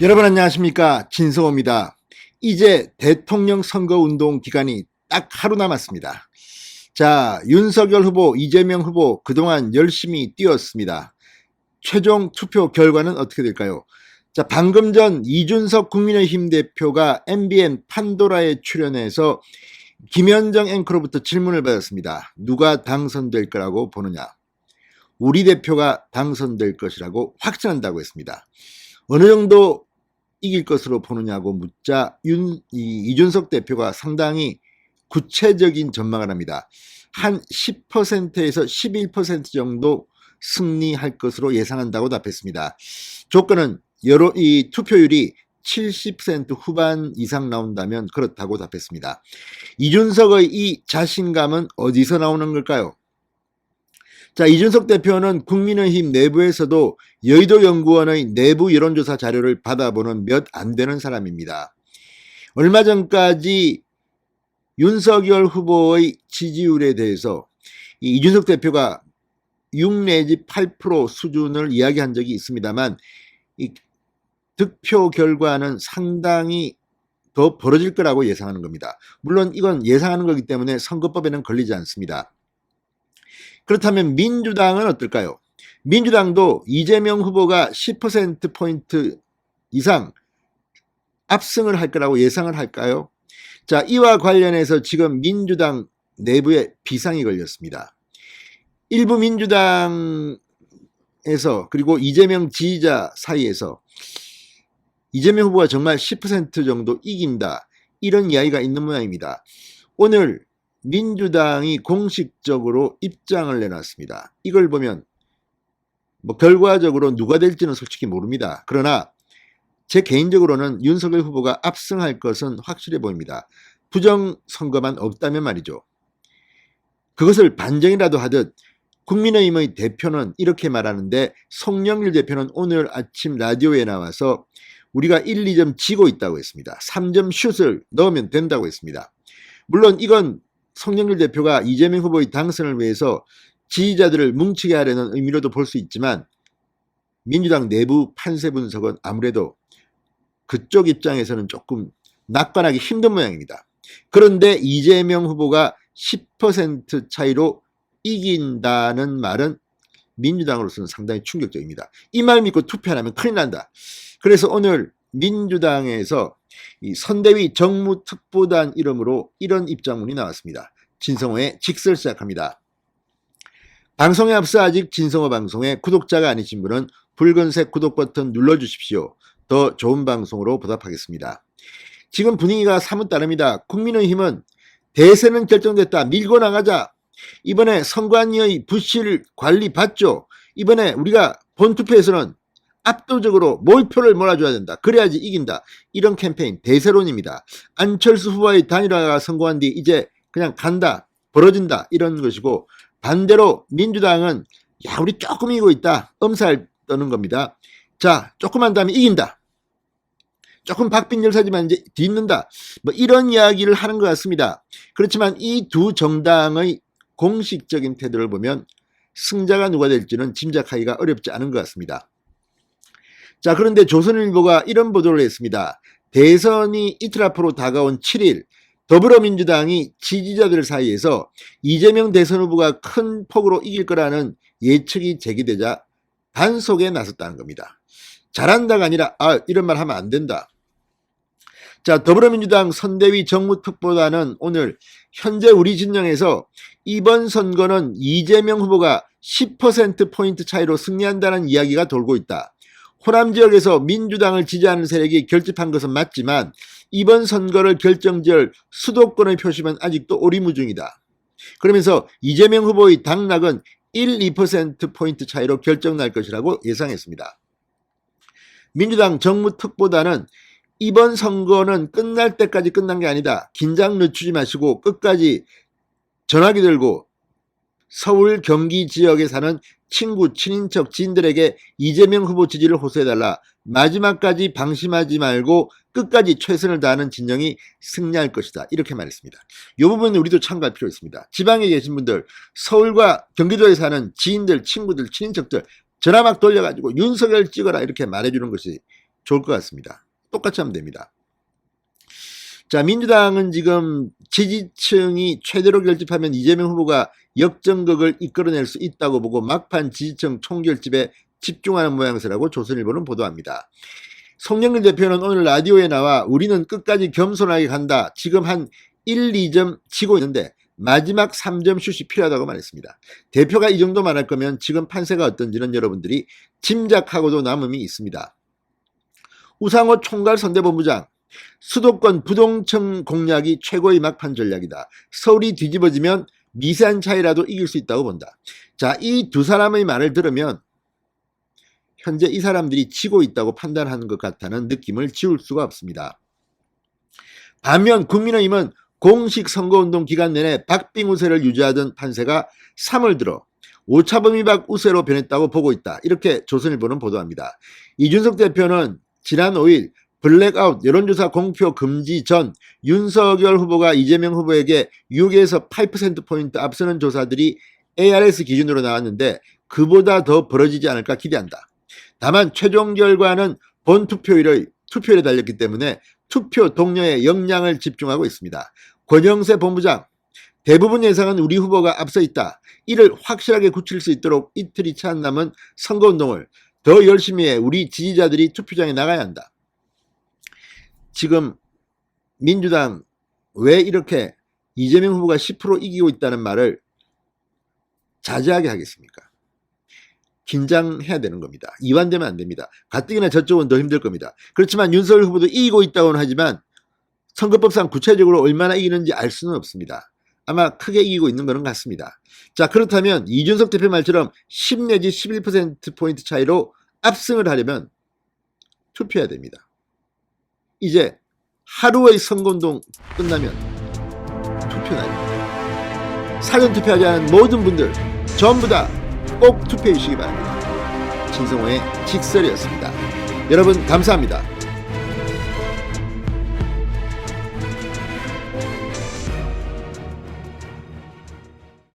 여러분 안녕하십니까, 진성호입니다. 이제 대통령 선거운동 기간이 딱 하루 남았습니다. 자, 윤석열 후보, 이재명 후보 그동안 열심히 뛰었습니다. 최종 투표 결과는 어떻게 될까요? 자, 방금 전 이준석 국민의힘 대표가 MBN 판도라에 출연해서 김현정 앵커로부터 질문을 받았습니다. 누가 당선될 거라고 보느냐? 우리 대표가 당선될 것이라고 확신한다고 했습니다. 어느 정도 이길 것으로 보느냐고 묻자 이준석 대표가 상당히 구체적인 전망을 합니다. 한 10%에서 11% 정도 승리할 것으로 예상한다고 답했습니다. 조건은 이 투표율이 70% 후반 이상 나온다면 그렇다고 답했습니다. 이준석의 이 자신감은 어디서 나오는 걸까요? 자, 이준석 대표는 국민의힘 내부에서도 여의도연구원의 내부 여론조사 자료를 받아보는 몇 안 되는 사람입니다. 얼마 전까지 윤석열 후보의 지지율에 대해서 이준석 대표가 6 내지 8% 수준을 이야기한 적이 있습니다만 이 득표 결과는 상당히 더 벌어질 거라고 예상하는 겁니다. 물론 이건 예상하는 거기 때문에 선거법에는 걸리지 않습니다. 그렇다면 민주당은 어떨까요? 민주당도 이재명 후보가 10%포인트 이상 압승을 할 거라고 예상을 할까요? 자, 이와 관련해서 지금 민주당 내부에 비상이 걸렸습니다. 일부 민주당에서 그리고 이재명 지지자 사이에서 이재명 후보가 정말 10% 정도 이긴다, 이런 이야기가 있는 모양입니다. 오늘 민주당이 공식적으로 입장을 내놨습니다. 이걸 보면 결과적으로 누가 될지는 솔직히 모릅니다. 그러나 제 개인적으로는 윤석열 후보가 압승할 것은 확실해 보입니다. 부정선거만 없다면 말이죠. 그것을 반정이라도 하듯 국민의힘의 대표는 이렇게 말하는데, 송영길 대표는 오늘 아침 라디오에 나와서 우리가 1, 2점 지고 있다고 했습니다. 3점 슛을 넣으면 된다고 했습니다. 물론 이건 송영길 대표가 이재명 후보의 당선을 위해서 지지자들을 뭉치게 하려는 의미로도 볼 수 있지만, 민주당 내부 판세 분석은 아무래도 그쪽 입장에서는 조금 낙관하기 힘든 모양입니다. 그런데 이재명 후보가 10% 차이로 이긴다는 말은 민주당으로서는 상당히 충격적입니다. 이 말 믿고 투표 안 하면 큰일 난다. 그래서 오늘 민주당에서 이 선대위 정무특보단 이름으로 이런 입장문이 나왔습니다. 진성호의 직설 시작합니다. 방송에 앞서 아직 진성호 방송에 구독자가 아니신 분은 붉은색 구독 버튼 눌러주십시오. 더 좋은 방송으로 보답하겠습니다. 지금 분위기가 사뭇 다릅니다. 국민의힘은 대세는 결정됐다, 밀고 나가자. 이번에 선관위의 부실 관리 받죠. 이번에 우리가 본투표에서는 압도적으로 몰표를 몰아줘야 된다, 그래야지 이긴다, 이런 캠페인 대세론입니다. 안철수 후보의 단일화가 성공한 뒤 이제 그냥 간다, 벌어진다, 이런 것이고, 반대로 민주당은 야, 우리 조금 이기고 있다, 엄살 떠는 겁니다. 자, 조금만 더 하면 이긴다, 조금 박빙 열사지만 이제 뒤집는다, 이런 이야기를 하는 것 같습니다. 그렇지만 이 두 정당의 공식적인 태도를 보면 승자가 누가 될지는 짐작하기가 어렵지 않은 것 같습니다. 자, 그런데 조선일보가 이런 보도를 했습니다. 대선이 이틀 앞으로 다가온 7일, 더불어민주당이 지지자들 사이에서 이재명 대선 후보가 큰 폭으로 이길 거라는 예측이 제기되자 단속에 나섰다는 겁니다. 잘한다가 아니라 이런 말 하면 안 된다. 자, 더불어민주당 선대위 정무특보단은 오늘 현재 우리 진영에서 이번 선거는 이재명 후보가 10%포인트 차이로 승리한다는 이야기가 돌고 있다. 호남 지역에서 민주당을 지지하는 세력이 결집한 것은 맞지만 이번 선거를 결정지을 수도권의 표심은 아직도 오리무중이다. 그러면서 이재명 후보의 당락은 1, 2%포인트 차이로 결정날 것이라고 예상했습니다. 민주당 정무특보단은 이번 선거는 끝날 때까지 끝난 게 아니다, 긴장 늦추지 마시고 끝까지 전화기 들고 서울 경기 지역에 사는 친구, 친인척, 지인들에게 이재명 후보 지지를 호소해달라, 마지막까지 방심하지 말고 끝까지 최선을 다하는 진영이 승리할 것이다, 이렇게 말했습니다. 이 부분은 우리도 참고할 필요가 있습니다. 지방에 계신 분들, 서울과 경기도에 사는 지인들, 친구들, 친인척들 전화 막 돌려가지고 윤석열 찍어라 이렇게 말해주는 것이 좋을 것 같습니다. 똑같이 하면 됩니다. 자, 민주당은 지금 지지층이 최대로 결집하면 이재명 후보가 역전극을 이끌어낼 수 있다고 보고 막판 지지층 총결집에 집중하는 모양새라고 조선일보는 보도합니다. 송영길 대표는 오늘 라디오에 나와 우리는 끝까지 겸손하게 간다. 지금 한 1, 2점 치고 있는데 마지막 3점 슛이 필요하다고 말했습니다. 대표가 이 정도 말할 거면 지금 판세가 어떤지는 여러분들이 짐작하고도 남음이 있습니다. 우상호 총괄선대본부장, 수도권 부동층 공략이 최고의 막판 전략이다. 서울이 뒤집어지면 미세한 차이라도 이길 수 있다고 본다. 자, 이 두 사람의 말을 들으면 현재 이 사람들이 치고 있다고 판단하는 것 같다는 느낌을 지울 수가 없습니다. 반면 국민의힘은 공식 선거운동 기간 내내 박빙 우세를 유지하던 판세가 3월 들어 오차범위박 우세로 변했다고 보고 있다. 이렇게 조선일보는 보도합니다. 이준석 대표는 지난 5일 블랙아웃 여론조사 공표 금지 전 윤석열 후보가 이재명 후보에게 6에서 8%포인트 앞서는 조사들이 ARS 기준으로 나왔는데 그보다 더 벌어지지 않을까 기대한다. 다만 최종 결과는 본 투표일에 달렸기 때문에 투표 동료의 역량을 집중하고 있습니다. 권영세 본부장, 대부분 예상은 우리 후보가 앞서 있다. 이를 확실하게 굳힐 수 있도록 이틀이 채 안 남은 선거운동을 더 열심히 해 우리 지지자들이 투표장에 나가야 한다. 지금 민주당 왜 이렇게 이재명 후보가 10% 이기고 있다는 말을 자제하게 하겠습니까? 긴장해야 되는 겁니다. 이완되면 안 됩니다. 가뜩이나 저쪽은 더 힘들 겁니다. 그렇지만 윤석열 후보도 이기고 있다고는 하지만 선거법상 구체적으로 얼마나 이기는지 알 수는 없습니다. 아마 크게 이기고 있는 것은 같습니다. 자, 그렇다면 이준석 대표 말처럼 10 내지 11%포인트 차이로 압승을 하려면 투표해야 됩니다. 이제 하루의 선거운동 끝나면 투표 날입니다. 사전투표하지 않은 모든 분들 전부 다 꼭 투표해 주시기 바랍니다. 진성호의 직설이었습니다. 여러분 감사합니다.